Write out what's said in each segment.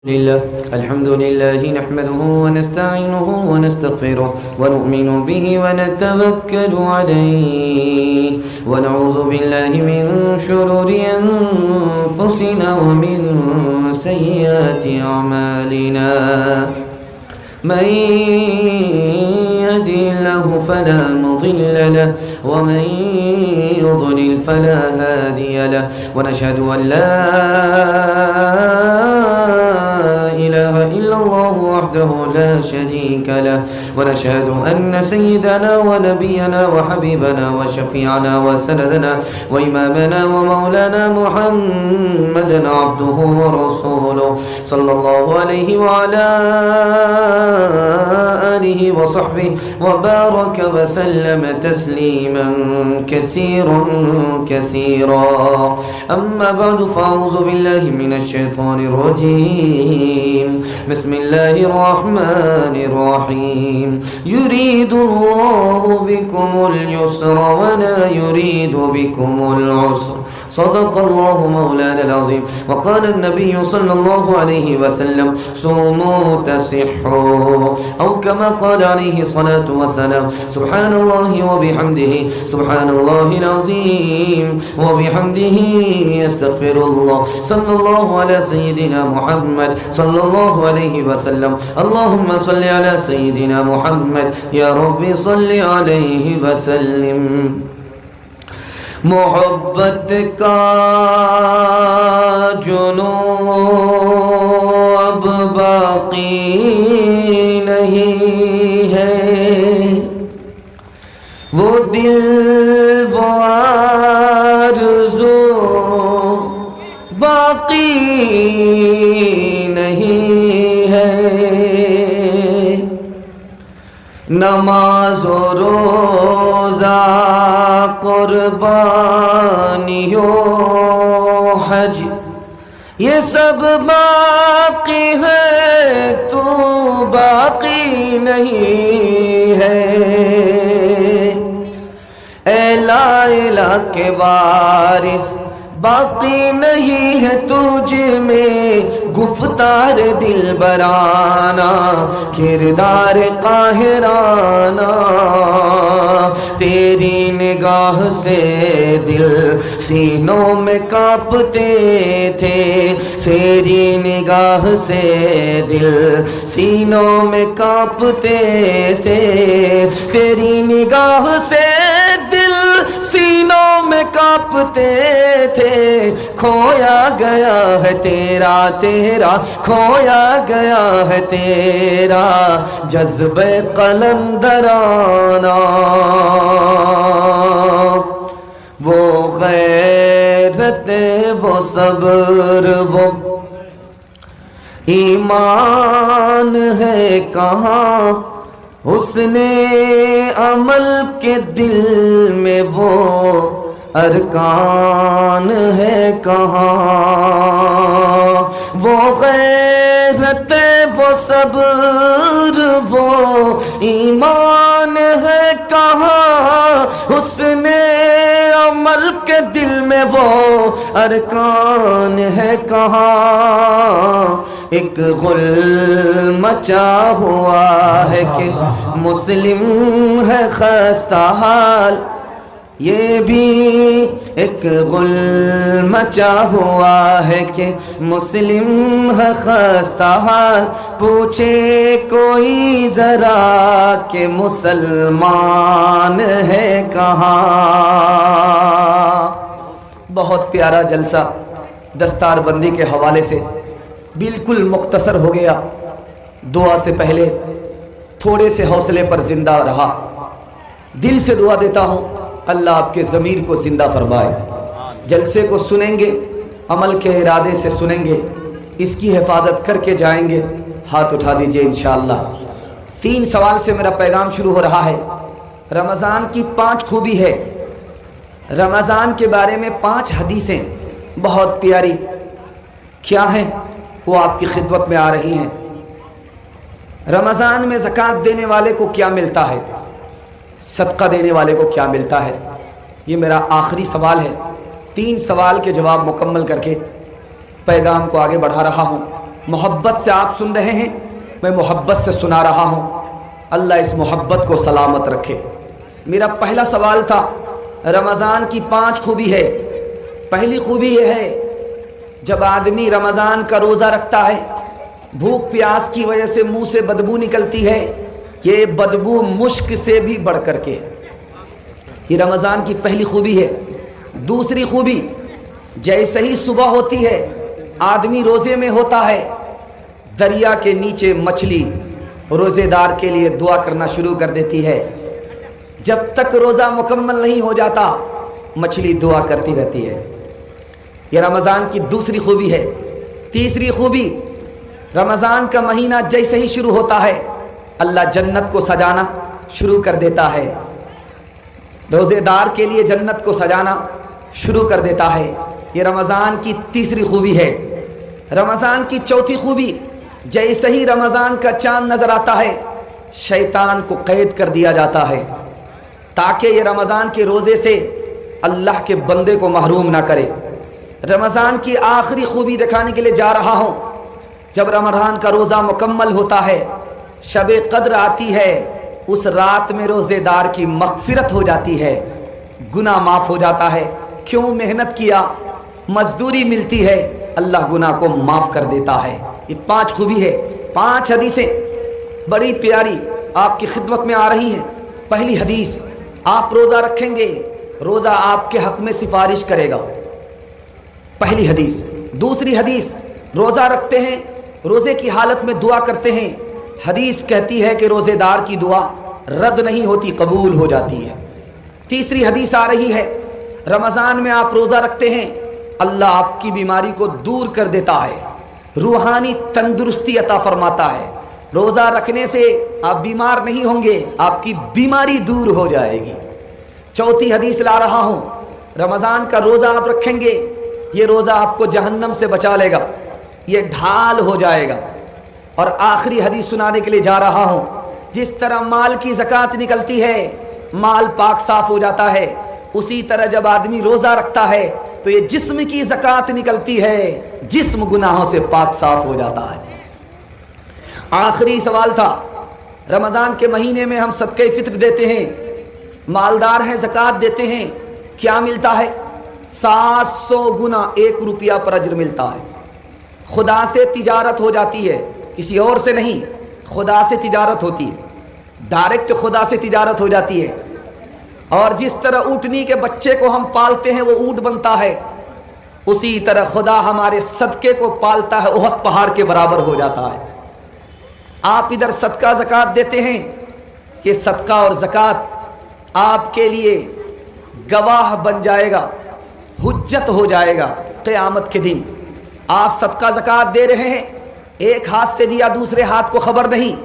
الحمد لله نحمده ونستعينه ونستغفره ونؤمن به ونتوكل عليه ونعوذ بالله من شرور أنفسنا ومن سيئات أعمالنا من يهده الله فلا مضل له ومن يضلل فلا هادي له ونشهد أن لا إله إلا الله وحده لا شريك له ونشهد أن سيدنا ونبينا وحبيبنا وشفيعنا وسندنا وإمامنا ومولانا محمدا عبده ورسوله صلى الله عليه وعلى آله وصحبه وبارك وسلم تسليما كثيرا أما بعد فأعوذ بالله من الشيطان الرجيم بسم الله الرحمن الرحيم يريد الله بكم اليسر ولا يريد بكم العسر صدق الله مولانا العظيم وقال النبي صلى الله عليه وسلم صوموا تصحوا أو كما قال عليه الصلاة والسلام سبحان الله وبحمده سبحان الله العظيم وبحمده استغفر الله صلى الله على سيدنا محمد صلى الله عليه وسلم اللهم صل على سيدنا محمد يا رب صل عليه وسلم محبت کا جنون اب باقی نہیں ہے وہ دل وہ آرزو باقی نہیں ہے نماز و روزہ قربانیوں حج یہ سب باقی ہے تو باقی نہیں ہے اے لا الہ کے وارث باقی نہیں ہے تجھ میں گفتار دلبرانہ کردار قاہرانہ تیری نگاہ سے دل سینوں میں کانپتے تھے تیری نگاہ سے دل سینوں میں کانپتے تھے تیری نگاہ سے دل سینوں میں کانپتے تھے کھویا گیا ہے تیرا کھویا گیا ہے تیرا جذبہ قلندرانہ وہ غیرت وہ صبر وہ ایمان ہے کہاں حسن عمل کے دل میں وہ ارکان ہے کہاں وہ غیرت وہ صبر وہ ایمان ہے کہاں حسن عمل کے دل میں وہ ارکان ہے کہاں ایک غل مچا ہوا ہے کہ مسلم ہے خستہ حال یہ بھی ایک غل مچا ہوا ہے کہ مسلم ہے خستہ حال پوچھے کوئی ذرا کہ مسلمان ہے کہاں بہت پیارا جلسہ دستار بندی کے حوالے سے بالکل مختصر ہو گیا دعا سے پہلے تھوڑے سے حوصلے پر زندہ رہا دل سے دعا دیتا ہوں اللہ آپ کے ضمیر کو زندہ فرمائے جلسے کو سنیں گے عمل کے ارادے سے سنیں گے اس کی حفاظت کر کے جائیں گے ہاتھ اٹھا دیجئے انشاءاللہ 3 سوال سے میرا پیغام شروع ہو رہا ہے رمضان کی 5 خوبی ہے رمضان کے بارے میں 5 حدیثیں بہت پیاری کیا ہیں وہ آپ کی خدمت میں آ رہی ہیں رمضان میں زکوٰۃ دینے والے کو کیا ملتا ہے صدقہ دینے والے کو کیا ملتا ہے یہ میرا آخری سوال ہے 3 سوال کے جواب مکمل کر کے پیغام کو آگے بڑھا رہا ہوں محبت سے آپ سن رہے ہیں، میں محبت سے سنا رہا ہوں۔ اللہ اس محبت کو سلامت رکھے۔ میرا پہلا سوال تھا، رمضان کی 5 خوبی ہے۔ پہلی خوبی یہ ہے، جب آدمی رمضان کا روزہ رکھتا ہے، بھوک پیاس کی وجہ سے منہ سے بدبو نکلتی ہے، یہ بدبو مشک سے بھی بڑھ کر کے، یہ رمضان کی پہلی خوبی ہے۔ دوسری خوبی، جیسے ہی صبح ہوتی ہے، آدمی روزے میں ہوتا ہے، دریا کے نیچے مچھلی روزے دار کے لیے دعا کرنا شروع کر دیتی ہے۔ جب تک روزہ مکمل نہیں ہو جاتا، مچھلی دعا کرتی رہتی ہے۔ یہ رمضان کی دوسری خوبی ہے۔ تیسری خوبی، رمضان کا مہینہ جیسے ہی شروع ہوتا ہے، اللہ جنت کو سجانا شروع کر دیتا ہے، روزے دار کے لیے جنت کو سجانا شروع کر دیتا ہے۔ یہ رمضان کی تیسری خوبی ہے۔ رمضان کی چوتھی خوبی، جیسے ہی رمضان کا چاند نظر آتا ہے، شیطان کو قید کر دیا جاتا ہے تاکہ یہ رمضان کے روزے سے اللہ کے بندے کو محروم نہ کرے۔ رمضان کی آخری خوبی دکھانے کے لیے جا رہا ہوں۔ جب رمضان کا روزہ مکمل ہوتا ہے، شب قدر آتی ہے، اس رات میں روزے دار کی مغفرت ہو جاتی ہے، گناہ معاف ہو جاتا ہے۔ کیوں محنت کیا، مزدوری ملتی ہے، اللہ گناہ کو معاف کر دیتا ہے۔ یہ 5 خوبی ہے۔ 5 حدیثیں بڑی پیاری آپ کی خدمت میں آ رہی ہیں۔ پہلی حدیث، آپ روزہ رکھیں گے، روزہ آپ کے حق میں سفارش کرے گا، پہلی حدیث۔ دوسری حدیث، روزہ رکھتے ہیں، روزے کی حالت میں دعا کرتے ہیں، حدیث کہتی ہے کہ روزے دار کی دعا رد نہیں ہوتی، قبول ہو جاتی ہے۔ تیسری حدیث آ رہی ہے، رمضان میں آپ روزہ رکھتے ہیں، اللہ آپ کی بیماری کو دور کر دیتا ہے، روحانی تندرستی عطا فرماتا ہے۔ روزہ رکھنے سے آپ بیمار نہیں ہوں گے، آپ کی بیماری دور ہو جائے گی۔ چوتھی حدیث لا رہا ہوں، رمضان کا روزہ آپ رکھیں گے، یہ روزہ آپ کو جہنم سے بچا لے گا، یہ ڈھال ہو جائے گا۔ اور آخری حدیث سنانے کے لیے جا رہا ہوں، جس طرح مال کی زکوٰۃ نکلتی ہے، مال پاک صاف ہو جاتا ہے، اسی طرح جب آدمی روزہ رکھتا ہے تو یہ جسم کی زکوٰۃ نکلتی ہے، جسم گناہوں سے پاک صاف ہو جاتا ہے۔ آخری سوال تھا، رمضان کے مہینے میں ہم صدقہ فطر دیتے ہیں، مالدار ہیں، زکوٰۃ دیتے ہیں، کیا ملتا ہے؟ 700 گنا 1 روپیہ پر اجر ملتا ہے۔ خدا سے تجارت ہو جاتی ہے، کسی اور سے نہیں، خدا سے تجارت ہوتی ہے، ڈائریکٹ خدا سے تجارت ہو جاتی ہے۔ اور جس طرح اونٹنی کے بچے کو ہم پالتے ہیں وہ اونٹ بنتا ہے، اسی طرح خدا ہمارے صدقے کو پالتا ہے، احد پہاڑ کے برابر ہو جاتا ہے۔ آپ ادھر صدقہ زکوٰۃ دیتے ہیں، یہ صدقہ اور زکوٰۃ آپ کے لیے گواہ بن جائے گا، حجت ہو جائے گا قیامت کے دن۔ آپ صدقہ زکوٰۃ دے رہے ہیں، ایک ہاتھ سے دیا دوسرے ہاتھ کو خبر نہیں،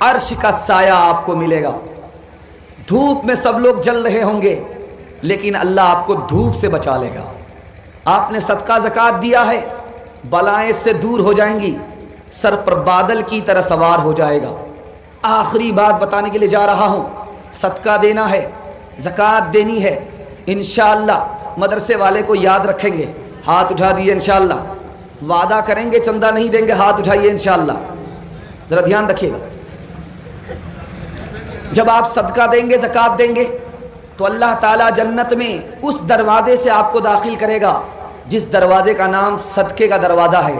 عرش کا سایہ آپ کو ملے گا۔ دھوپ میں سب لوگ جل رہے ہوں گے، لیکن اللہ آپ کو دھوپ سے بچا لے گا۔ آپ نے صدقہ زکوٰۃ دیا ہے، بلائیں سے دور ہو جائیں گی، سر پر بادل کی طرح سوار ہو جائے گا۔ آخری بات بتانے کے لیے جا رہا ہوں، صدقہ دینا ہے، زکوٰۃ دینی ہے، انشاءاللہ مدرسے والے کو یاد رکھیں گے، ہاتھ اٹھا دیجیے انشاءاللہ، وعدہ کریں گے چندہ نہیں دیں گے، ہاتھ اٹھائیے انشاءاللہ، ذرا دھیان رکھیے گا۔ جب آپ صدقہ دیں گے، زکوٰۃ دیں گے، تو اللہ تعالیٰ جنت میں اس دروازے سے آپ کو داخل کرے گا جس دروازے کا نام صدقے کا دروازہ ہے،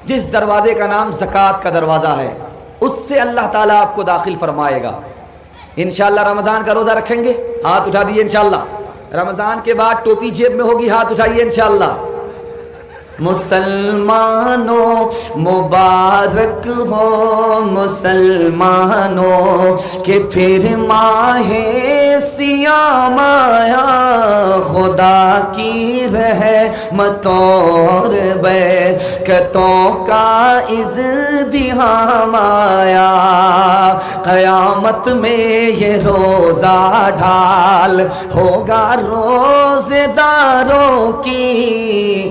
جس دروازے کا نام زکوٰۃ کا دروازہ ہے، اس سے اللہ تعالیٰ آپ کو داخل فرمائے گا۔ انشاءاللہ رمضان کا روزہ رکھیں گے، ہاتھ اٹھا دیجیے انشاءاللہ۔ رمضان کے بعد ٹوپی جیب میں ہوگی، ہاتھ اٹھائیے انشاءاللہ۔ مسلمانوں مبارک ہو مسلمانوں کہ پھر ماہ صیام آیا، خدا کی رحمت اور برکتوں کا ازدحام آیا، قیامت میں یہ روزہ ڈھال ہوگا روزے داروں کی،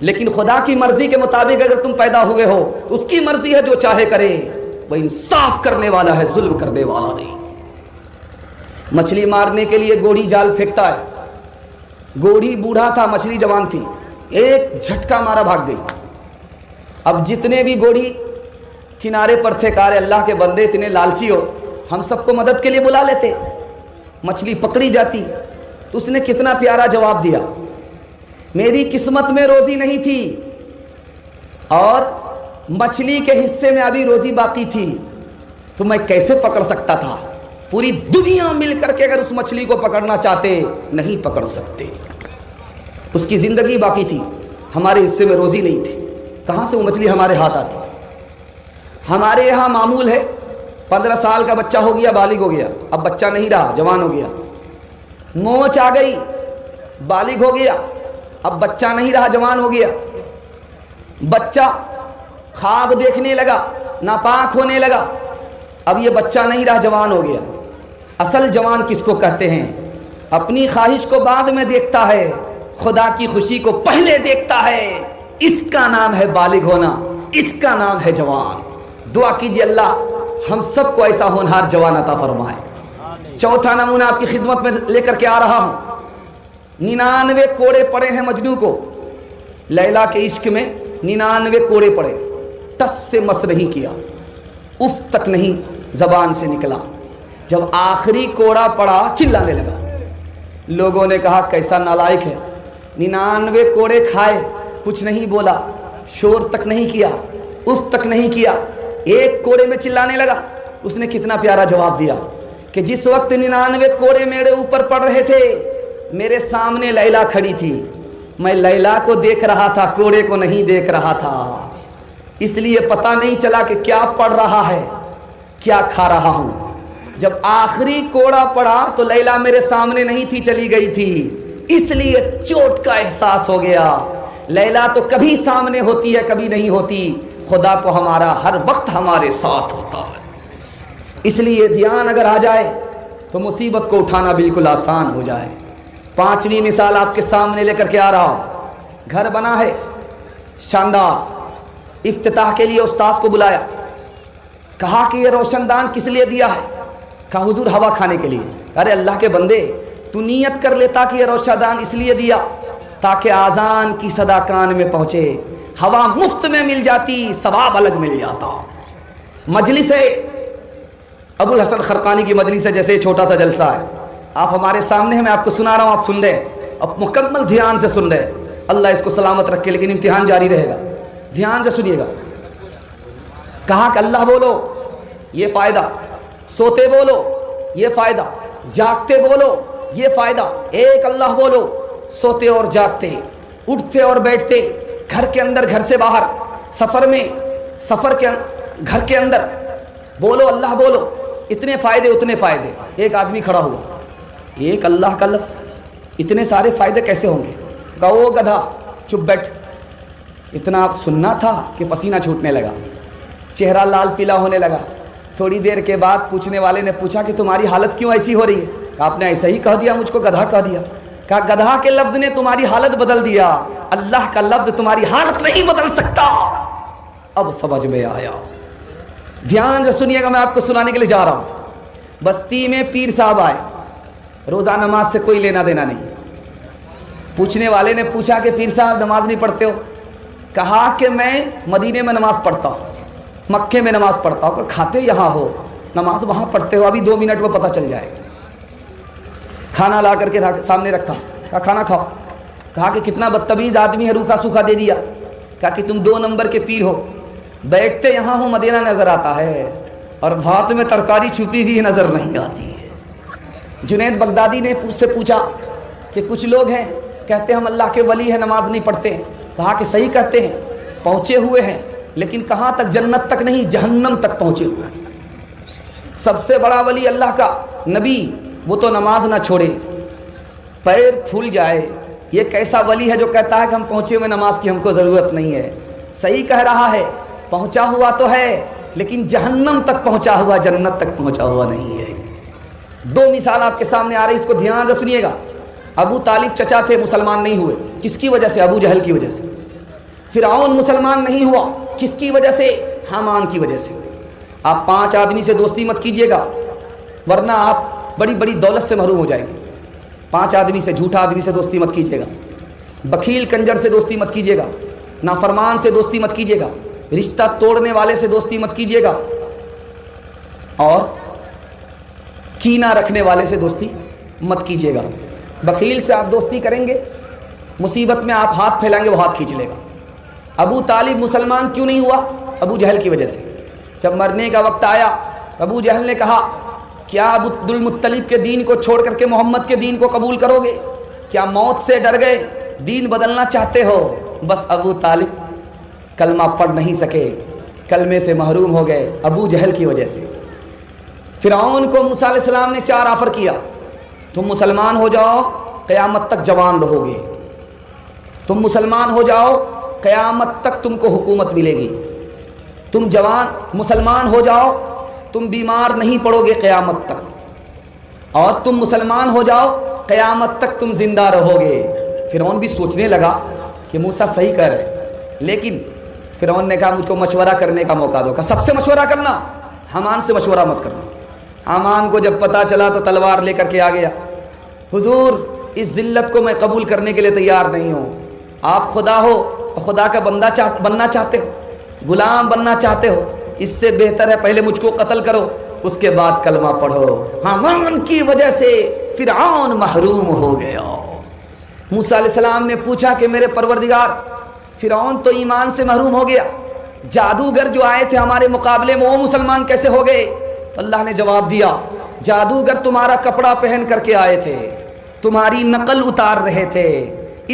لیکن خدا کی مرضی کے مطابق اگر تم پیدا ہوئے ہو، اس کی مرضی ہے، جو چاہے کرے، وہ انصاف کرنے والا ہے، ظلم کرنے والا نہیں۔ مچھلی مارنے کے لیے گوڑھی جال پھینکتا ہے، گوڑھی بوڑھا تھا، مچھلی جوان تھی، ایک جھٹکا مارا بھاگ گئی۔ اب جتنے بھی گوڑھی کنارے پر تھے کہا رہے اللہ کے بندے اتنے لالچی ہو، ہم سب کو مدد کے لیے بلا لیتے، مچھلی پکڑی جاتی۔ تو اس نے کتنا پیارا جواب دیا، میری قسمت میں روزی نہیں تھی اور مچھلی کے حصے میں ابھی روزی باقی تھی، تو میں کیسے پکڑ سکتا تھا؟ پوری دنیا مل کر کے اگر اس مچھلی کو پکڑنا چاہتے نہیں پکڑ سکتے، اس کی زندگی باقی تھی، ہمارے حصے میں روزی نہیں تھی، کہاں سے وہ مچھلی ہمارے ہاتھ آتی؟ ہمارے یہاں معمول ہے 15 سال کا بچہ ہو گیا، بالغ ہو گیا، اب بچہ نہیں رہا، جوان ہو گیا، موچ آ گئی، بالغ ہو گیا، اب بچہ نہیں رہا، جوان ہو گیا، بچہ خواب دیکھنے لگا، ناپاک ہونے لگا، اب یہ بچہ نہیں رہا، جوان ہو گیا۔ اصل جوان کس کو کہتے ہیں؟ اپنی خواہش کو بعد میں دیکھتا ہے، خدا کی خوشی کو پہلے دیکھتا ہے، اس کا نام ہے بالغ ہونا، اس کا نام ہے جوان۔ دعا کیجیے اللہ ہم سب کو ایسا ہونہار جوان عطا فرمائے۔ چوتھا نمونہ آپ کی خدمت میں لے کر کے آ رہا ہوں۔ 99 کوڑے پڑے ہیں مجنو کو، لیلا کے عشق میں 99 کوڑے پڑے، ٹس سے مس نہیں کیا، اف تک نہیں زبان سے نکلا۔ جب آخری کوڑا پڑا چلانے لگا، لوگوں نے کہا کیسا نالائق ہے، 99 کوڑے کھائے، کچھ نہیں بولا، شور تک نہیں کیا، اف تک نہیں کیا، ایک کوڑے میں چلانے لگا۔ اس نے کتنا پیارا جواب دیا کہ جس وقت 99 کوڑے میرے اوپر پڑ رہے تھے، میرے سامنے لیلا کھڑی تھی، میں لیلا کو دیکھ رہا تھا، کوڑے کو نہیں دیکھ رہا تھا، اس لیے پتہ نہیں چلا کہ کیا پڑ رہا ہے، کیا کھا رہا ہوں۔ جب آخری کوڑا پڑا تو لیلا میرے سامنے نہیں تھی، چلی گئی تھی، اس لیے چوٹ کا احساس ہو گیا۔ لیلا تو کبھی سامنے ہوتی ہے، کبھی نہیں ہوتی، خدا تو ہمارا ہر وقت ہمارے ساتھ ہوتا ہے۔ اس لیے دھیان اگر آ جائے تو مصیبت کو اٹھانا بالکل آسان ہو جائے۔ 5ویں مثال آپ کے سامنے لے کر کے آ رہا ہوں۔ گھر بنا ہے شاندار، افتتاح کے لیے استاذ کو بلایا، کہا کہ یہ روشن دان کس لیے دیا ہے؟ کہا حضور ہوا کھانے کے لیے۔ ارے اللہ کے بندے تو نیت کر لیتا کہ یہ روشن دان اس لیے دیا تاکہ آذان کی صدا کان میں پہنچے، ہوا مفت میں مل جاتی، ثواب الگ مل جاتا۔ مجلس ابو الحسن خرقانی کی مجلس ہے، جیسے چھوٹا سا جلسہ ہے، آپ ہمارے سامنے ہیں، میں آپ کو سنا رہا ہوں، آپ سن رہے ہیں، اب مکمل دھیان سے سن رہے ہیں، اللہ اس کو سلامت رکھے، لیکن امتحان جاری رہے گا، دھیان سے سنیے گا۔ کہا کہ اللہ بولو یہ فائدہ، سوتے بولو یہ فائدہ، جاگتے بولو یہ فائدہ، ایک اللہ بولو، سوتے اور جاگتے، اٹھتے اور بیٹھتے، گھر کے اندر گھر سے باہر، سفر میں سفر کے گھر کے اندر، بولو اللہ بولو، اتنے فائدے اتنے فائدے۔ ایک آدمی کھڑا ہوا، ایک اللہ کا لفظ، اتنے سارے فائدے کیسے ہوں گے؟ کہا وہ گدھا چپ بیٹھ، اتنا آپ سننا تھا کہ پسینہ چھوٹنے لگا، چہرہ لال پیلا ہونے لگا۔ تھوڑی دیر کے بعد پوچھنے والے نے پوچھا کہ تمہاری حالت کیوں ایسی ہو رہی ہے؟ کہا آپ نے ایسا ہی کہہ دیا، مجھ کو گدھا کہہ دیا۔ کہا گدھا کے لفظ نے تمہاری حالت بدل دیا، اللہ کا لفظ تمہاری حالت نہیں بدل سکتا۔ اب سمجھ میں آیا، دھیان سے سنیے گا، میں آپ کو سنانے کے لیے جا رہا ہوں۔ بستی میں پیر صاحب آئے، روزہ نماز سے کوئی لینا دینا نہیں۔ پوچھنے والے نے پوچھا کہ پیر صاحب نماز نہیں پڑھتے ہو؟ کہا کہ میں مدینے میں نماز پڑھتا ہوں، مکے میں نماز پڑھتا ہوں۔ کہ کھاتے یہاں ہو، نماز وہاں پڑھتے ہو، ابھی 2 منٹ میں پتہ چل جائے گا۔ کھانا لا کر کے سامنے رکھا، کہا کھانا کھاؤ۔ کہا کہ کتنا بدتمیز آدمی ہے، روکھا سوکھا دے دیا۔ کہا کہ تم 2 نمبر کے پیر ہو، بیٹھتے یہاں ہو مدینہ نظر آتا ہے اور بھات میں ترکاری چھپی ہوئی نظر نہیں آتی ہے۔ جنید بغدادی نے اس سے پوچھا کہ کچھ لوگ ہیں کہتے ہم اللہ کے ولی ہیں، نماز نہیں پڑھتے۔ کہا کہ صحیح کہتے ہیں، پہنچے ہوئے ہیں، لیکن کہاں تک؟ جنت تک نہیں، جہنم تک پہنچے ہوئے ہیں۔ سب سے بڑا ولی اللہ کا نبی، وہ تو نماز نہ چھوڑے، پیر پھول جائے۔ یہ کیسا ولی ہے جو کہتا ہے کہ ہم پہنچے ہوئے، نماز کی ہم کو ضرورت نہیں ہے؟ صحیح کہہ رہا ہے، پہنچا ہوا تو ہے، لیکن جہنم تک پہنچا ہوا، جنت تک پہنچا ہوا نہیں ہے۔ 2 مثال آپ کے سامنے آ رہی، اس کو دھیان سے سنیے گا۔ ابو طالب چچا تھے، مسلمان نہیں ہوئے، کس کی وجہ سے؟ ابو جہل کی وجہ سے۔ فرعون مسلمان نہیں ہوا، کس کی وجہ سے؟ حامان کی وجہ سے۔ آپ 5 آدمی سے دوستی مت کیجیے گا ورنہ آپ بڑی بڑی دولت سے محروم ہو جائیں گے۔ 5 آدمی سے، جھوٹا آدمی سے دوستی مت کیجیے گا، بخیل کنجر سے دوستی مت کیجیے گا، نافرمان سے دوستی مت کیجیے گا، رشتہ توڑنے والے سے دوستی مت کیجیے گا، اور کینہ رکھنے والے سے دوستی مت کیجیے گا۔ بخیل سے آپ دوستی کریں گے، مصیبت میں آپ ہاتھ پھیلائیں گے، وہ ہاتھ کھینچ لے گا۔ ابو طالب مسلمان کیوں نہیں ہوا؟ ابو جہل کی وجہ سے۔ جب مرنے کا وقت آیا، ابو جہل نے کہا کیا عبد المطلب کے دین کو چھوڑ کر کے محمد کے دین کو قبول کرو گے؟ کیا موت سے ڈر گئے؟ دین بدلنا چاہتے ہو؟ بس ابو طالب کلمہ پڑھ نہیں سکے، کلمے سے محروم ہو گئے ابو جہل کی وجہ سے۔ فرعون کو موسیٰ علیہ السلام نے 4 آفر کیا، تم مسلمان ہو جاؤ قیامت تک جوان رہو گے، تم مسلمان ہو جاؤ قیامت تک تم کو حکومت ملے گی، تم جوان مسلمان ہو جاؤ تم بیمار نہیں پڑو گے قیامت تک، اور تم مسلمان ہو جاؤ قیامت تک تم زندہ رہو گے۔ فرعون بھی سوچنے لگا کہ موسیٰ صحیح کہہ رہے، لیکن فرعون نے کہا مجھ کو مشورہ کرنے کا موقع دو۔ کہا سب سے مشورہ کرنا، حامان سے مشورہ مت کرنا۔ حامان کو جب پتہ چلا تو تلوار لے کر کے آ گیا، حضور اس ذلت کو میں قبول کرنے کے لیے تیار نہیں ہوں، آپ خدا ہو، خدا کا بندہ بننا چاہتے ہو، غلام بننا چاہتے ہو، اس سے بہتر ہے پہلے مجھ کو قتل کرو، اس کے بعد کلمہ پڑھو۔ حامان کی وجہ سے فرعون محروم ہو گیا۔ موسیٰ علیہ السلام نے پوچھا کہ میرے پروردگار، فرعون تو ایمان سے محروم ہو گیا، جادوگر جو آئے تھے ہمارے مقابلے میں وہ مسلمان کیسے ہو گئے؟ تو اللہ نے جواب دیا، جادوگر تمہارا کپڑا پہن کر کے آئے تھے، تمہاری نقل اتار رہے تھے،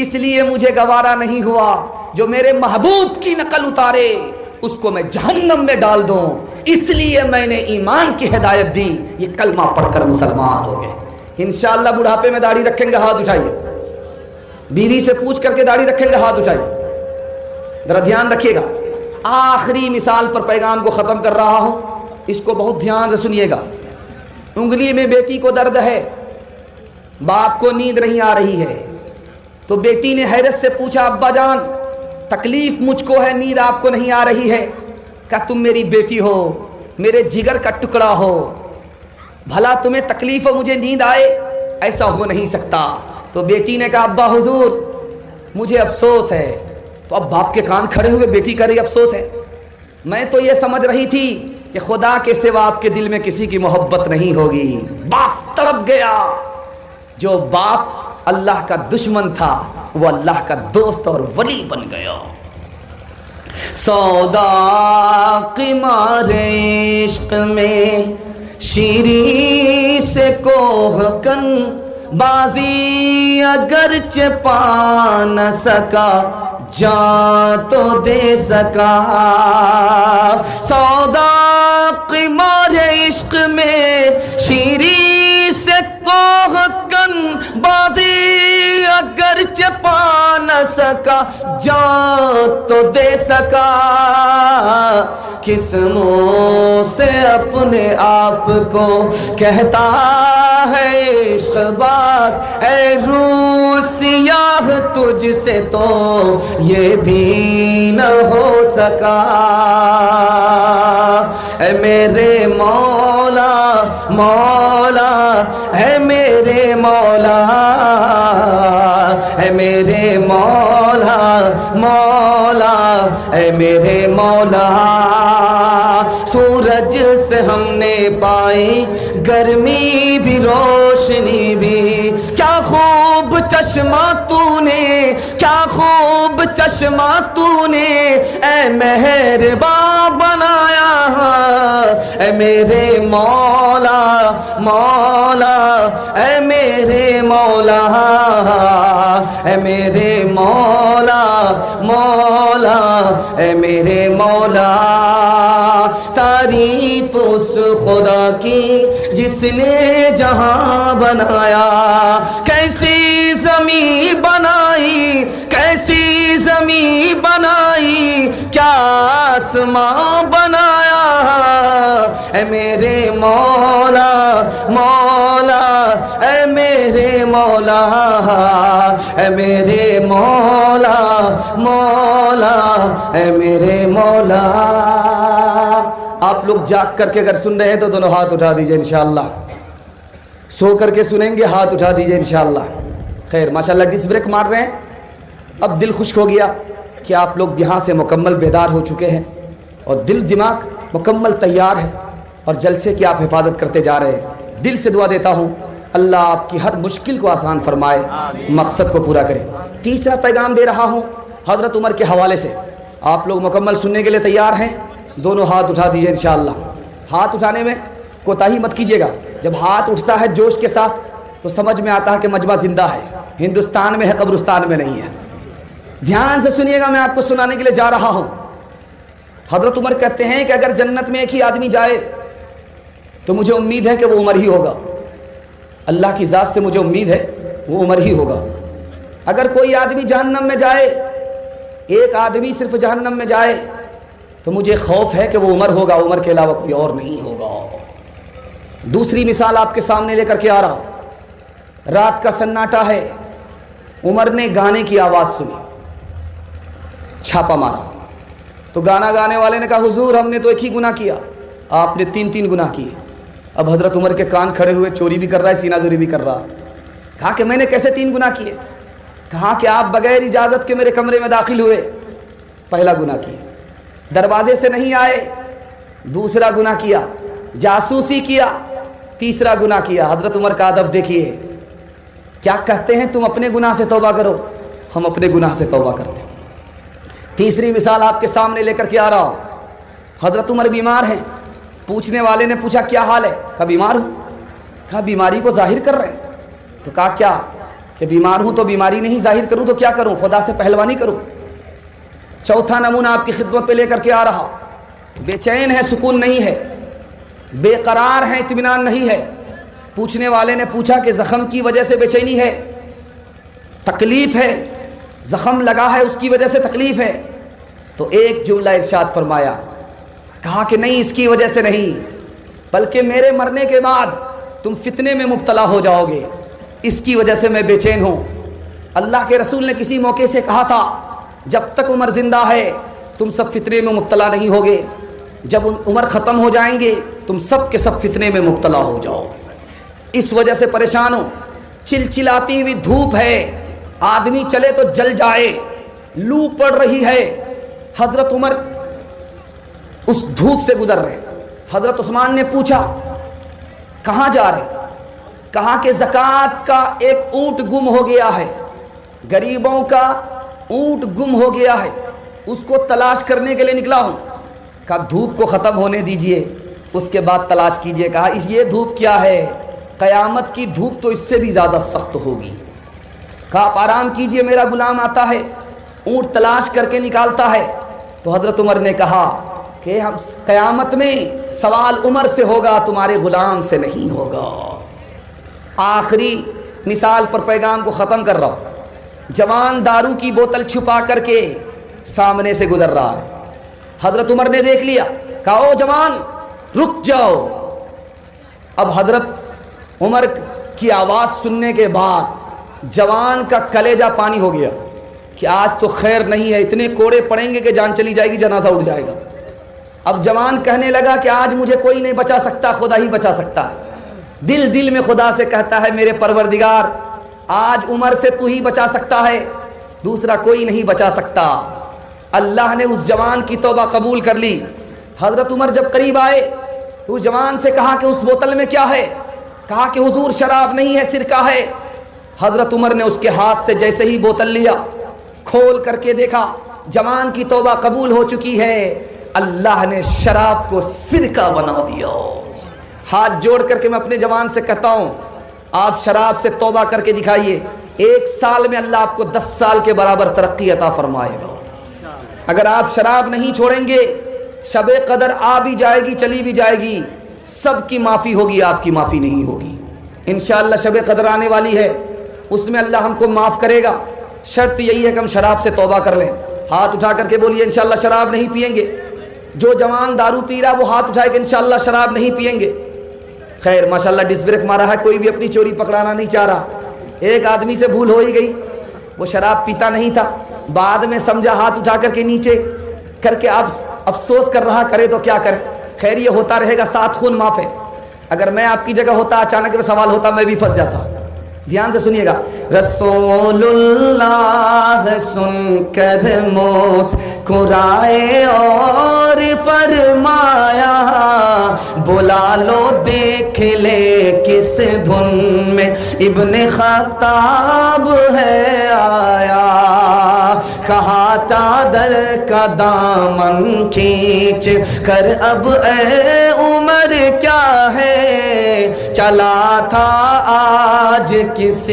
اس لیے مجھے گوارا نہیں ہوا جو میرے محبوب کی نقل اتارے اس کو میں جہنم میں ڈال دوں، اس لیے میں نے ایمان کی ہدایت دی، یہ کلمہ پڑھ کر مسلمان ہو گئے۔ انشاءاللہ بڑھاپے میں داڑھی رکھیں گے، ہاتھ اٹھائیے، بیوی سے پوچھ کر کے داڑھی رکھیں گے، ہاتھ اٹھائیے، ذرا دھیان رکھیے گا۔ آخری مثال پر پیغام کو ختم کر رہا ہوں، اس کو بہت دھیان سے سنیے گا۔ انگلی میں بیٹی کو درد ہے، باپ کو نیند نہیں آ رہی ہے، تو بیٹی نے حیرت سے پوچھا ابا جان تکلیف مجھ کو ہے، نیند آپ کو نہیں آ رہی ہے؟ کہا تم میری بیٹی ہو، میرے جگر کا ٹکڑا ہو، بھلا تمہیں تکلیف ہو مجھے نیند آئے؟ ایسا ہو نہیں سکتا۔ تو بیٹی نے کہا ابا حضور مجھے افسوس ہے۔ تو اب باپ کے کان کھڑے ہوئے، بیٹی کہہ رہی افسوس ہے، میں تو یہ سمجھ رہی تھی کہ خدا کے سوا آپ کے دل میں کسی کی محبت نہیں ہوگی۔ باپ تڑپ گیا، جو باپ اللہ کا دشمن تھا وہ اللہ کا دوست اور ولی بن گیا۔ سودا قمار عشق میں شیری سے کوہ کن بازی اگرچہ پا نہ سکا جان تو دے سکا۔ سودا قمار عشق میں شیری سے کوہ کن بازی اگرچہ پا نہ سکا جان تو دے سکا۔ کس منہ سے اپنے آپ کو کہتا ہے عشق باز، اے روح سیاہ تجھ سے تو یہ بھی نہ ہو سکا۔ اے میرے مولا مولا، اے میرے مولا، اے میرے مولا مولا، اے میرے مولا۔ سورج سے ہم نے پائی گرمی بھی روشنی بھی، کیا خوب چشمہ تو نے، کیا خوب چشمہ تو نے اے مہرباں بنایا۔ اے میرے مولا مولا، اے میرے مولا، اے میرے مولا مولا، اے میرے مولا۔ تعریف اس خدا کی جس نے جہاں بنایا، کیسی زمین بنائی، کیسی زمین بنائی، کیا آسمان بنایا۔ اے میرے مولا مولا اے میرے مولا اے میرے مولا مولا اے میرے مولا۔ آپ لوگ جاگ کر کے اگر سن رہے ہیں تو دونوں ہاتھ اٹھا دیجئے انشاءاللہ، سو کر کے سنیں گے ہاتھ اٹھا دیجئے انشاءاللہ۔ خیر ماشاءاللہ ڈس بریک مار رہے ہیں۔ اب دل خشک ہو گیا کہ آپ لوگ یہاں سے مکمل بیدار ہو چکے ہیں اور دل دماغ مکمل تیار ہے اور جلسے کی آپ حفاظت کرتے جا رہے ہیں۔ دل سے دعا دیتا ہوں اللہ آپ کی ہر مشکل کو آسان فرمائے، مقصد کو پورا کرے۔ تیسرا پیغام دے رہا ہوں حضرت عمر کے حوالے سے۔ آپ لوگ مکمل سننے کے لیے تیار ہیں؟ دونوں ہاتھ اٹھا دیجیے انشاءاللہ۔ ہاتھ اٹھانے میں کوتاہی مت کیجیے گا۔ جب ہاتھ اٹھتا ہے جوش کے ساتھ تو سمجھ میں آتا ہے کہ مجمع زندہ ہے، ہندوستان میں ہے، قبرستان میں نہیں ہے۔ دھیان سے سنیے گا، میں آپ کو سنانے کے لیے جا رہا ہوں۔ حضرت عمر کہتے ہیں کہ اگر جنت میں ایک ہی آدمی جائے تو مجھے امید ہے کہ وہ عمر ہی ہوگا۔ اللہ کی ذات سے مجھے امید ہے وہ عمر ہی ہوگا۔ اگر کوئی آدمی جہنم میں جائے، ایک آدمی صرف جہنم میں جائے، تو مجھے خوف ہے کہ وہ عمر ہوگا، عمر کے علاوہ کوئی اور نہیں ہوگا۔ دوسری مثال آپ کے سامنے لے کر کے آ رہا ہوں۔ رات کا سناٹا ہے، عمر نے گانے کی آواز سنی، چھاپا مارا تو گانا گانے والے نے کہا حضور ہم نے تو ایک ہی گناہ کیا، آپ نے 3 گناہ کیے۔ اب حضرت عمر کے کان کھڑے ہوئے، چوری بھی کر رہا ہے، سینہ زوری بھی کر رہا۔ کہا کہ میں نے کیسے 3 گناہ کیے؟ کہا کہ آپ بغیر اجازت کے میرے کمرے میں داخل ہوئے، پہلا گناہ کیا۔ دروازے سے نہیں آئے، دوسرا گناہ کیا۔ جاسوسی کیا، تیسرا گناہ کیا۔ حضرت عمر کا ادب دیکھیے، کیا کہتے ہیں تم اپنے گناہ سے توبہ کرو، ہم اپنے گناہ سے توبہ کرتے ہیں۔ تیسری مثال آپ کے سامنے لے کر کے آ رہا ہوں۔ حضرت عمر بیمار ہیں، پوچھنے والے نے پوچھا کیا حال ہے؟ کہا بیمار ہوں۔ کہا بیماری کو ظاہر کر رہے ہیں؟ تو کہا کیا کہ بیمار ہوں تو بیماری نہیں ظاہر کروں تو کیا کروں؟ خدا سے پہلوانی کروں۔ چوتھا نمونہ آپ کی خدمت پہ لے کر کے آ رہا، بے چین ہے، سکون نہیں ہے، بے قرار ہے، اطمینان نہیں ہے۔ پوچھنے والے نے پوچھا کہ زخم کی وجہ سے بے چینی ہے، تکلیف ہے، زخم لگا ہے اس کی وجہ سے تکلیف ہے؟ تو ایک جملہ ارشاد فرمایا، کہا کہ نہیں اس کی وجہ سے نہیں، بلکہ میرے مرنے کے بعد تم فتنے میں مبتلا ہو جاؤ گے، اس کی وجہ سے میں بے چین ہوں۔ اللہ کے رسول نے کسی موقع سے کہا تھا جب تک عمر زندہ ہے تم سب فتنے میں مبتلا نہیں ہوگے، جب عمر ختم ہو جائیں گے تم سب کے سب فتنے میں مبتلا ہو جاؤ گے۔ اس وجہ سے پریشان ہوں۔ چلچلاتی ہوئی دھوپ ہے، آدمی چلے تو جل جائے، لو پڑ رہی ہے۔ حضرت عمر اس دھوپ سے گزر رہے۔ حضرت عثمان نے پوچھا کہاں جا رہے؟ کہا کہ زکوٰۃ کا ایک اونٹ گم ہو گیا ہے، غریبوں کا اونٹ گم ہو گیا ہے، اس کو تلاش کرنے کے لیے نکلا ہوں۔ کہا دھوپ کو ختم ہونے دیجئے، اس کے بعد تلاش کیجئے۔ کہا یہ دھوپ کیا ہے؟ قیامت کی دھوپ تو اس سے بھی زیادہ سخت ہوگی۔ کہا آپ آرام کیجئے، میرا غلام آتا ہے، اونٹ تلاش کر کے نکالتا ہے۔ تو حضرت عمر نے کہا کہ ہم قیامت میں سوال عمر سے ہوگا، تمہارے غلام سے نہیں ہوگا۔ آخری مثال پر پیغام کو ختم کر رہا ہوں۔ جوان دارو کی بوتل چھپا کر کے سامنے سے گزر رہا ہے۔ حضرت عمر نے دیکھ لیا، کہا او جوان رک جاؤ۔ اب حضرت عمر کی آواز سننے کے بعد جوان کا کلیجہ پانی ہو گیا کہ آج تو خیر نہیں ہے، اتنے کوڑے پڑیں گے کہ جان چلی جائے گی، جنازہ اٹھ جائے گا۔ اب جوان کہنے لگا کہ آج مجھے کوئی نہیں بچا سکتا، خدا ہی بچا سکتا ہے۔ دل دل میں خدا سے کہتا ہے میرے پروردگار آج عمر سے تو ہی بچا سکتا ہے، دوسرا کوئی نہیں بچا سکتا۔ اللہ نے اس جوان کی توبہ قبول کر لی۔ حضرت عمر جب قریب آئے تو اس جوان سے کہا کہ اس بوتل میں کیا ہے؟ کہا کہ حضور شراب نہیں ہے، سرکہ ہے۔ حضرت عمر نے اس کے ہاتھ سے جیسے ہی بوتل لیا، کھول کر کے دیکھا جوان کی توبہ قبول ہو چکی ہے، اللہ نے شراب کو سرکہ بنا دیا۔ ہاتھ جوڑ کر کے میں اپنے جوان سے کہتا ہوں آپ شراب سے توبہ کر کے دکھائیے، 1 سال میں اللہ آپ کو 10 سال کے برابر ترقی عطا فرمائے گا۔ اگر آپ شراب نہیں چھوڑیں گے، شب قدر آ بھی جائے گی، چلی بھی جائے گی، سب کی معافی ہوگی، آپ کی معافی نہیں ہوگی۔ انشاءاللہ شب قدر آنے والی ہے، اس میں اللہ ہم کو معاف کرے گا۔ شرط یہی ہے کہ ہم شراب سے توبہ کر لیں۔ ہاتھ اٹھا کر کے بولیے انشاءاللہ شراب نہیں پئیں گے۔ جو جوان دارو پی رہا وہ ہاتھ اٹھائے کہ انشاءاللہ شراب نہیں پیئیں گے۔ خیر ماشاءاللہ ڈس بریک مارا ہے، کوئی بھی اپنی چوری پکڑانا نہیں چاہ رہا۔ ایک آدمی سے بھول ہو ہی گئی، وہ شراب پیتا نہیں تھا، بعد میں سمجھا ہاتھ اٹھا کر کے نیچے کر کے اب افسوس کر رہا، کرے تو کیا کرے۔ خیر یہ ہوتا رہے گا، 7 خون معاف ہے۔ اگر میں آپ کی جگہ ہوتا، اچانک میں سوال ہوتا، میں بھی پھنس جاتا۔ دھیان سے سنیے گا، رسول اللہ سن کر مسکرائے اور فرمایا بلا لو دیکھ لے کس دھن میں ابن خطاب ہے آیا، کہا چادر کا دامن کھینچ کر اب اے عمر کیا ہے، چلا تھا آج کس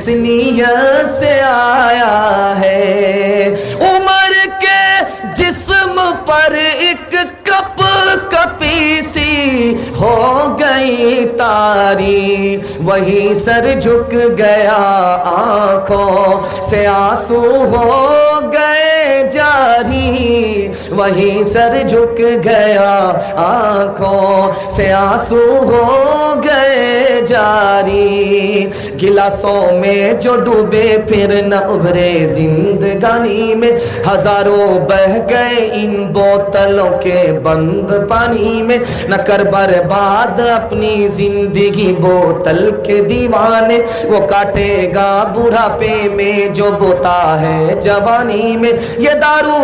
نیت سے آیا ہے، عمر کے جسم پر ایک کپ کپی سی ہو گئی تاری، وہی سر جھک گیا آنکھوں سے آنسو ہو گئے جاری، وہی سر جھک گیا آنکھوں سے آنسو ہو گئے جاری، گلاسوں میں جو ڈوبے پھر نہ ابھرے زندگانی میں، ہزاروں بہ گئے ان بوتلوں کے بند پانی میں، نہ کر برباد اپنی زندگی بوتل کے دیوانے، وہ کاٹے گا بڑھاپے میں جو بوتا ہے جوانی میں، یہ دارو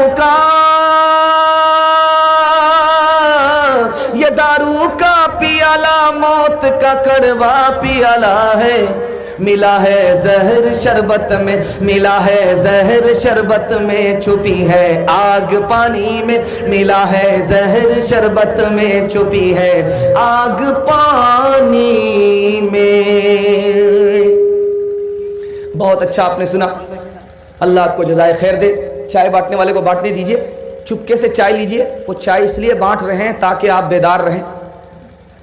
کا پیالہ موت کا کڑوا پیالہ ہے، ملا ہے زہر شربت میں، ملا ہے زہر شربت میں، چھپی ہے آگ پانی میں، ملا ہے زہر شربت میں، چھپی ہے آگ پانی میں۔ بہت اچھا آپ نے سنا، اللہ آپ کو جزائے خیر دے۔ چائے بانٹنے والے کو بانٹنے دیجئے، چپکے سے چائے لیجئے، وہ چائے اس لیے بانٹ رہے ہیں تاکہ آپ بیدار رہیں،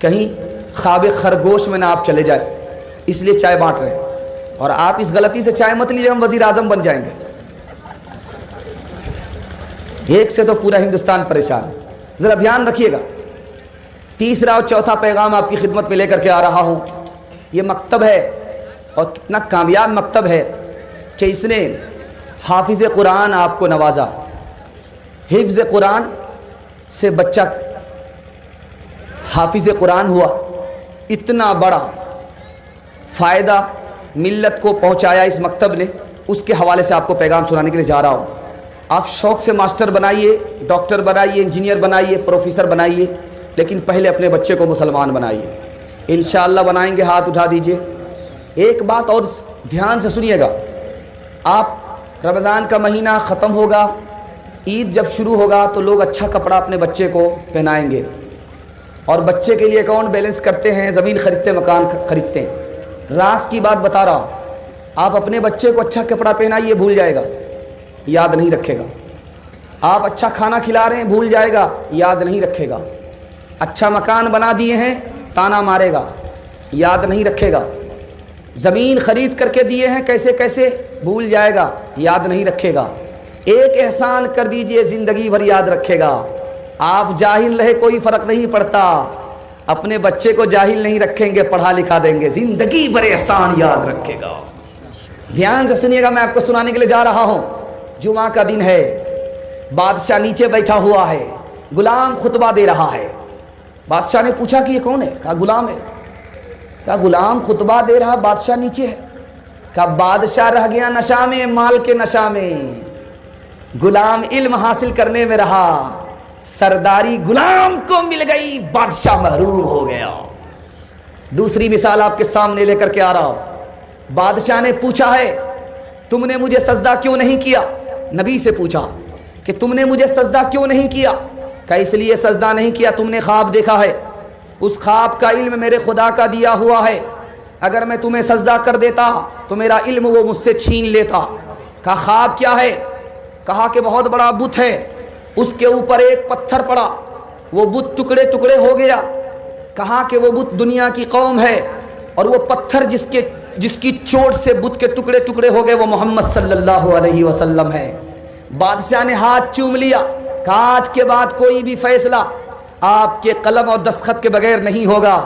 کہیں خواب خرگوش میں نہ آپ چلے جائیں، اس لیے چائے بانٹ رہے ہیں۔ اور آپ اس غلطی سے چائے مت لیجئے ہم وزیر اعظم بن جائیں گے، ایک سے تو پورا ہندوستان پریشان ہے۔ ذرا دھیان رکھیے گا، تیسرا اور چوتھا پیغام آپ کی خدمت میں لے کر کے آ رہا ہوں۔ یہ مکتب ہے، اور کتنا کامیاب مکتب ہے کہ اس نے حافظ قرآن آپ کو نوازا۔ حفظ قرآن سے بچہ حافظ قرآن ہوا، اتنا بڑا فائدہ ملت کو پہنچایا اس مکتب نے، اس کے حوالے سے آپ کو پیغام سنانے کے لیے جا رہا ہوں۔ آپ شوق سے ماسٹر بنائیے، ڈاکٹر بنائیے، انجینئر بنائیے، پروفیسر بنائیے، لیکن پہلے اپنے بچے کو مسلمان بنائیے۔ انشاءاللہ بنائیں گے، ہاتھ اٹھا دیجئے۔ ایک بات اور دھیان سے سنیے گا، آپ رمضان کا مہینہ ختم ہوگا، عید جب شروع ہوگا تو لوگ اچھا کپڑا اپنے بچے کو پہنائیں گے، اور بچے کے لیے اکاؤنٹ بیلنس کرتے ہیں، زمین خریدتے، مکان خریدتے ہیں۔ راز کی بات بتا رہا ہوں، آپ اپنے بچے کو اچھا کپڑا پہنائیے، بھول جائے گا، یاد نہیں رکھے گا۔ آپ اچھا کھانا کھلا رہے ہیں، بھول جائے گا، یاد نہیں رکھے گا۔ اچھا مکان بنا دیے ہیں، تانا مارے گا، یاد نہیں رکھے گا۔ زمین خرید کر کے دیے ہیں، کیسے کیسے، بھول جائے گا، یاد نہیں رکھے گا۔ ایک احسان کر دیجئے، زندگی بھر یاد رکھے گا۔ آپ جاہل رہے کوئی فرق نہیں پڑتا، اپنے بچے کو جاہل نہیں رکھیں گے، پڑھا لکھا دیں گے، زندگی بھر احسان یاد رکھے گا۔ دھیان سے سنیے گا، میں آپ کو سنانے کے لیے جا رہا ہوں۔ جمعہ کا دن ہے، بادشاہ نیچے بیٹھا ہوا ہے، غلام خطبہ دے رہا ہے۔ بادشاہ نے پوچھا کہ یہ کون ہے؟ کہا غلام ہے۔ کہا غلام خطبہ دے رہا، بادشاہ نیچے ہے۔ کہا بادشاہ رہ گیا نشہ میں، مال کے نشہ میں، غلام علم حاصل کرنے میں رہا، سرداری غلام کو مل گئی، بادشاہ محروم ہو گیا۔ دوسری مثال آپ کے سامنے لے کر کے آ رہا ہوں۔ بادشاہ نے پوچھا ہے تم نے مجھے سجدہ کیوں نہیں کیا؟ نبی سے پوچھا کہ تم نے مجھے سجدہ کیوں نہیں کیا؟ کہ اس لیے سجدہ نہیں کیا تم نے خواب دیکھا ہے، اس خواب کا علم میرے خدا کا دیا ہوا ہے، اگر میں تمہیں سجدہ کر دیتا تو میرا علم وہ مجھ سے چھین لیتا۔ کہا خواب کیا ہے؟ کہا کہ بہت بڑا بت ہے، اس کے اوپر ایک پتھر پڑا، وہ بت ٹکڑے ٹکڑے ہو گیا۔ کہا کہ وہ بت دنیا کی قوم ہے، اور وہ پتھر جس کی چوٹ سے بت کے ٹکڑے ٹکڑے ہو گئے وہ محمد صلی اللہ علیہ وسلم ہے۔ بادشاہ نے ہاتھ چوم لیا، کہ آج کے بعد کوئی بھی فیصلہ آپ کے قلم اور دستخط کے بغیر نہیں ہوگا.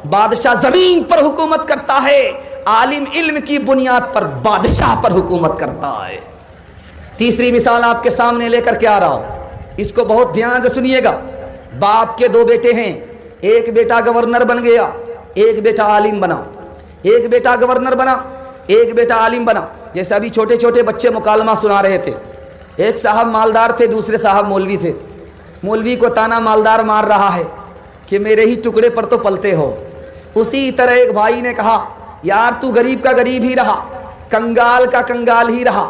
بادشاہ زمین پر حکومت کرتا ہے، عالم علم کی بنیاد پر بادشاہ پر حکومت کرتا ہے. تیسری مثال آپ کے سامنے لے کر کے آ رہا ہوں، اس کو بہت دھیان سے سنیے گا. باپ کے دو بیٹے ہیں، ایک بیٹا گورنر بن گیا، ایک بیٹا عالم بنا. ایک بیٹا گورنر بنا، ایک بیٹا عالم بنا. جیسے ابھی چھوٹے چھوٹے بچے مکالمہ سنا رہے تھے. ایک صاحب مالدار تھے، دوسرے صاحب مولوی تھے. مولوی کو تانا مالدار مار رہا ہے کہ میرے ہی ٹکڑے پر تو پلتے ہو. اسی طرح ایک بھائی نے کہا یار تو غریب کا غریب ہی رہا، کنگال کا کنگال ہی رہا،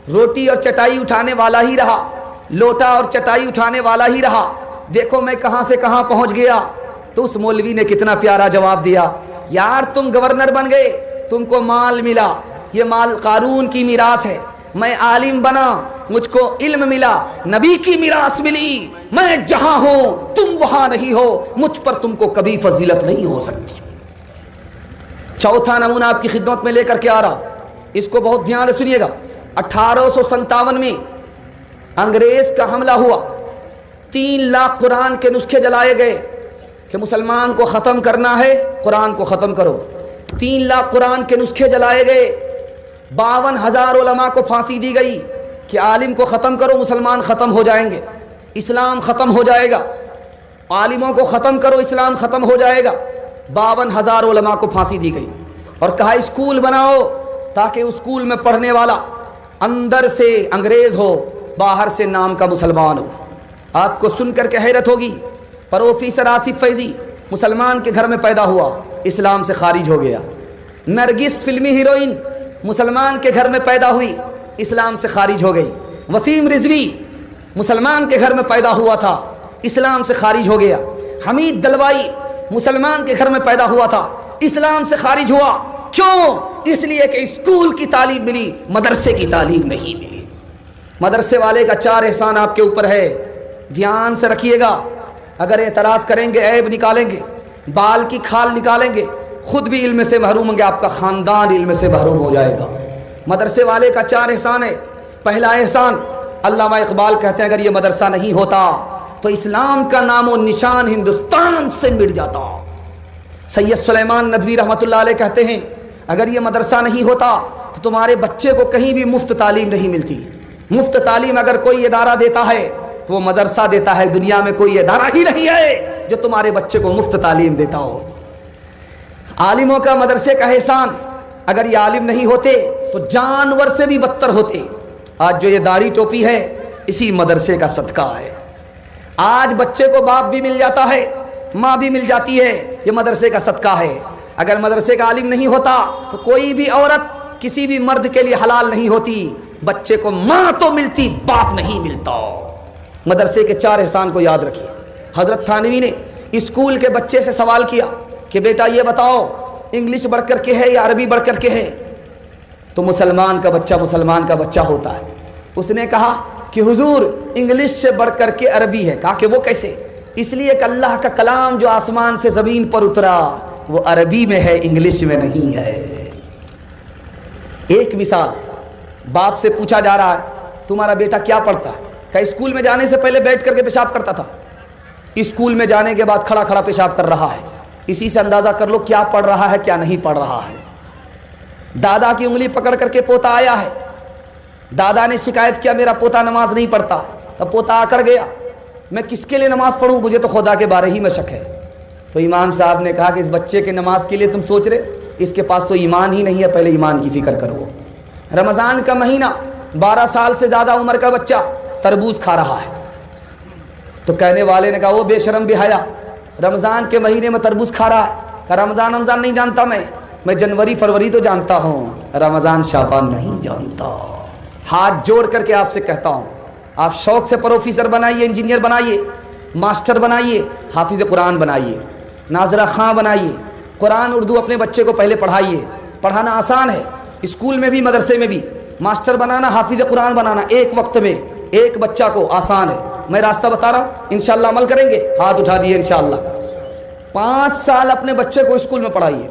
روٹی اور چٹائی اٹھانے والا ہی رہا، لوٹا اور چٹائی اٹھانے والا ہی رہا، دیکھو میں کہاں سے کہاں پہنچ گیا. تو اس مولوی نے کتنا پیارا جواب دیا، یار تم گورنر بن گئے، تم کو مال ملا، یہ مال قارون کی میراث ہے. میں عالم بنا، مجھ کو علم ملا، نبی کی میراث ملی. میں جہاں ہوں تم وہاں نہیں ہو، مجھ پر تم کو کبھی فضیلت نہیں ہو سکتی. چوتھا نمونہ آپ کی خدمت میں لے کر کے آ رہا، اس کو بہت دھیان سے سنیے گا. 1857 میں انگریز کا حملہ ہوا. 3 لاکھ قرآن کے نسخے جلائے گئے کہ مسلمان کو ختم کرنا ہے، قرآن کو ختم کرو. 3 لاکھ قرآن کے نسخے جلائے گئے. 52,000 علماء کو پھانسی دی گئی کہ عالم کو ختم کرو، مسلمان ختم ہو جائیں گے، اسلام ختم ہو جائے گا. عالموں کو ختم کرو، اسلام ختم ہو جائے گا. 52,000 علماء کو پھانسی دی گئی اور کہا اسکول بناؤ تاکہ اسکول میں پڑھنے والا اندر سے انگریز ہو، باہر سے نام کا مسلمان ہو. آپ کو سن کر کے حیرت ہوگی، پروفیسر آصف فیضی مسلمان کے گھر میں پیدا ہوا، اسلام سے خارج ہو گیا. نرگس فلمی ہیروئن مسلمان کے گھر میں پیدا ہوئی، اسلام سے خارج ہو گئی. وسیم رضوی مسلمان کے گھر میں پیدا ہوا تھا، اسلام سے خارج ہو گیا. حمید دلوائی مسلمان کے گھر میں پیدا ہوا تھا، اسلام سے خارج ہوا. کیوں؟ اس لیے کہ اسکول کی تعلیم ملی، مدرسے کی تعلیم نہیں ملی. مدرسے والے کا 4 احسان آپ کے اوپر ہے، دھیان سے رکھیے گا. اگر اعتراض کریں گے، عیب نکالیں گے، بال کی کھال نکالیں گے، خود بھی علم سے محروم ہوں گے، آپ کا خاندان علم سے محروم ہو جائے گا. مدرسے والے کا 4 احسان ہے. پہلا احسان، علامہ اقبال کہتے ہیں اگر یہ مدرسہ نہیں ہوتا تو اسلام کا نام و نشان ہندوستان سے مٹ جاتا. سید سلیمان ندوی رحمۃ اللہ علیہ کہتے ہیں اگر یہ مدرسہ نہیں ہوتا تو تمہارے بچے کو کہیں بھی مفت تعلیم نہیں ملتی. مفت تعلیم اگر کوئی ادارہ دیتا ہے تو وہ مدرسہ دیتا ہے. دنیا میں کوئی ادارہ ہی نہیں ہے جو تمہارے بچے کو مفت تعلیم دیتا ہو. عالموں کا مدرسے کا احسان، اگر یہ عالم نہیں ہوتے تو جانور سے بھی بدتر ہوتے. آج جو یہ داڑھی ٹوپی ہے اسی مدرسے کا صدقہ ہے. آج بچے کو باپ بھی مل جاتا ہے، ماں بھی مل جاتی ہے، یہ مدرسے کا صدقہ ہے. اگر مدرسے کا عالم نہیں ہوتا تو کوئی بھی عورت کسی بھی مرد کے لیے حلال نہیں ہوتی. بچے کو ماں تو ملتی، باپ نہیں ملتا. مدرسے کے 4 احسان کو یاد رکھیے. حضرت تھانوی نے اسکول کے بچے سے سوال کیا کہ بیٹا یہ بتاؤ انگلش بڑھ کر کے ہے یا عربی بڑھ کر کے ہے؟ تو مسلمان کا بچہ ہوتا ہے. اس نے کہا کہ حضور انگلش سے بڑھ کر کے عربی ہے. کہا کہ وہ کیسے؟ اس لیے کہ اللہ کا کلام جو آسمان سے زمین پر اترا وہ عربی میں ہے، انگلش میں نہیں ہے. ایک مثال، باپ سے پوچھا جا رہا ہے تمہارا بیٹا کیا پڑھتا ہے؟ کہ اسکول میں جانے سے پہلے بیٹھ کر کے پیشاب کرتا تھا، اسکول میں جانے کے بعد کھڑا کھڑا پیشاب کر رہا ہے. اسی سے اندازہ کر لو کیا پڑھ رہا ہے کیا نہیں پڑھ رہا ہے. دادا کی انگلی پکڑ کر کے پوتا آیا ہے، دادا نے شکایت کیا میرا پوتا نماز نہیں پڑھتا. تب پوتا آ کر گیا، میں کس کے لیے نماز پڑھوں، مجھے تو خدا کے بارے ہی میں شک ہے. تو امام صاحب نے کہا کہ اس بچے کے نماز کے لیے تم سوچ رہے، اس کے پاس تو ایمان ہی نہیں ہے، پہلے ایمان کی فکر کرو. رمضان کا مہینہ، 12 سال سے زیادہ عمر کا بچہ تربوز کھا رہا ہے. تو کہنے والے نے کہا وہ بے شرم بے حیا، رمضان کے مہینے میں تربوز کھا رہا ہے. کہ رمضان نہیں جانتا، میں جنوری فروری تو جانتا ہوں، رمضان شعبان نہیں جانتا. ہاتھ جوڑ کر کے آپ سے کہتا ہوں، آپ شوق سے پروفیسر بنائیے، انجینئر بنائیے، ماسٹر بنائیے، حافظ قرآن بنائیے، ناظرہ خاں بنائیے. قرآن اردو اپنے بچے کو پہلے پڑھائیے. پڑھانا آسان ہے، اسکول میں بھی مدرسے میں بھی. ماسٹر بنانا، حافظ قرآن بنانا ایک وقت میں ایک بچہ کو آسان ہے. میں راستہ بتا رہا ہوں، انشاءاللہ عمل کریں گے. ہاتھ اٹھا دیے انشاءاللہ. 5 سال اپنے بچے کو اسکول میں پڑھائیے.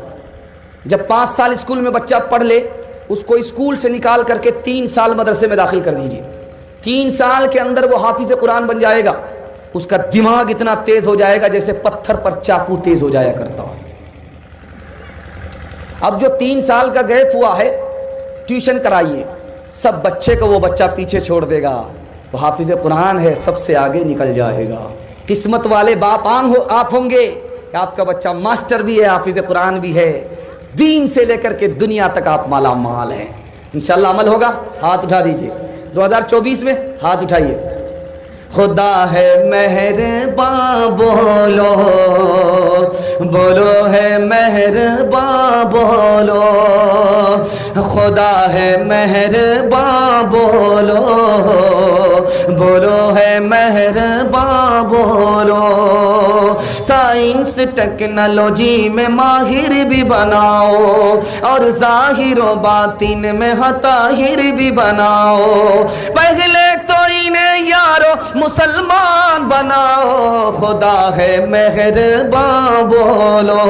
جب 5 سال اسکول میں بچہ پڑھ لے، اس کو اسکول سے نکال کر کے 3 سال مدرسے میں داخل کر دیجیے. 3 سال کے اندر وہ حافظ قرآن بن جائے گا. اس کا دماغ اتنا تیز ہو جائے گا جیسے پتھر پر چاقو تیز ہو جایا کرتا ہو. اب جو 3 سال کا گیپ ہوا ہے، ٹیوشن کرائیے، سب بچے کو وہ بچہ پیچھے چھوڑ دے گا. وہ حافظ قرآن ہے، سب سے آگے نکل جائے گا. قسمت والے باپ آپ ہوں گے کہ آپ کا بچہ ماسٹر بھی ہے، حافظ قرآن بھی ہے، دین سے لے کر کے دنیا تک آپ مالا مال ہیں. انشاءاللہ عمل ہوگا. ہاتھ اٹھا دیجئے. 2024 میں ہاتھ اٹھائیے. خدا ہے مہرباں بولو، بولو ہے مہرباں بولو، خدا ہے مہرباں بولو، بولو ہے مہرباں بولو. سائنس ٹیکنالوجی میں ماہر بھی بناؤ اور ظاہر و باطن میں طاہر بھی بناؤ. پہلے تو انہیں یارو مسلمان بناؤ. خدا ہے مہرباں بولو،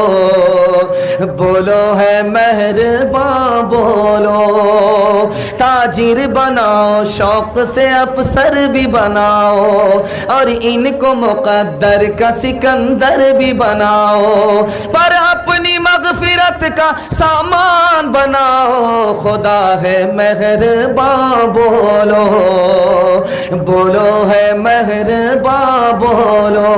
بولو ہے مہرباں بولو. تاجر بناؤ، شوق سے افسر بھی بناؤ اور ان کو مقدر کا سکندر بھی بناؤ، پر اپنی مغفرت کا سامان بناؤ. خدا ہے مہرباں بولو، بولو ہے مہرباں بولو.